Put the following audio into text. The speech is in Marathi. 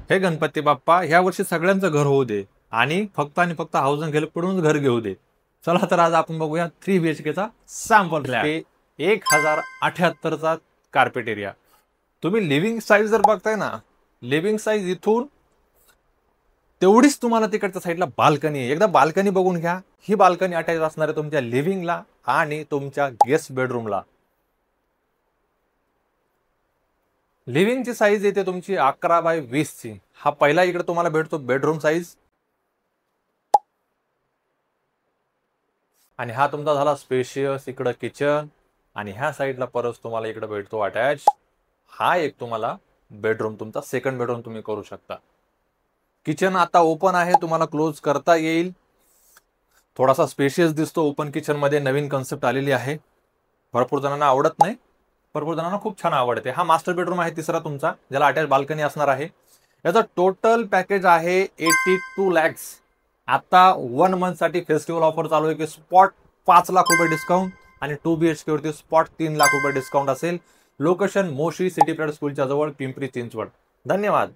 हे गणपती बाप्पा ह्या वर्षी सगळ्यांचं घर होऊ दे आणि फक्त हाऊस अँड कडूनच घर घेऊ दे. चला तर आज आपण बघूया 3 BHKचा सॅम्पल फ्लॅट. 1078चा कार्पेट एरिया. तुम्ही लिव्हिंग साईज जर बघताय ना, लिव्हिंग साईज इथून तेवढीच तुम्हाला तिकडच्या साईडला बाल्कनी आहे. एकदा बाल्कनी बघून घ्या. ही बाल्कनी अटॅच असणार आहे तुमच्या लिव्हिंगला आणि तुमच्या गेस्ट बेडरूमला. लिव्हिंगची साईज येते तुमची 11x20ची. हा पहिला इकडे तुम्हाला भेटतो बेडरूम साईज आणि हा तुमचा झाला स्पेशियस इकडं किचन आणि ह्या साईडला परत तुम्हाला इकडे भेटतो अटॅच. हा एक तुम्हाला बेडरूम, तुमचा सेकंड बेडरूम तुम्ही करू शकता. किचन आता ओपन आहे, तुम्हाला क्लोज करता येईल. थोडासा स्पेशियस दिसतो ओपन किचन मध्ये. नवीन कन्सेप्ट आलेली आहे. भरपूर जणांना आवडत नाही, भरपूर जणांना खूप छान आवडते. हा मास्टर बेडरूम आहे तिसरा तुमचा, ज्याला अटॅच बाल्कनी असणार आहे. याचा टोटल पॅकेज आहे 82 lakhs. आता 1 month साठी फेस्टिवल ऑफर चालू आहे की स्पॉट 5 लाख रुपये डिस्काउंट आणि 2 BHK वरती स्पॉट 3 लाख रुपये डिस्काउंट असेल. लोकेशन मोशी सिटी प्रायड स्कूलच्या जवळ, पिंपरी चिंचवड. धन्यवाद.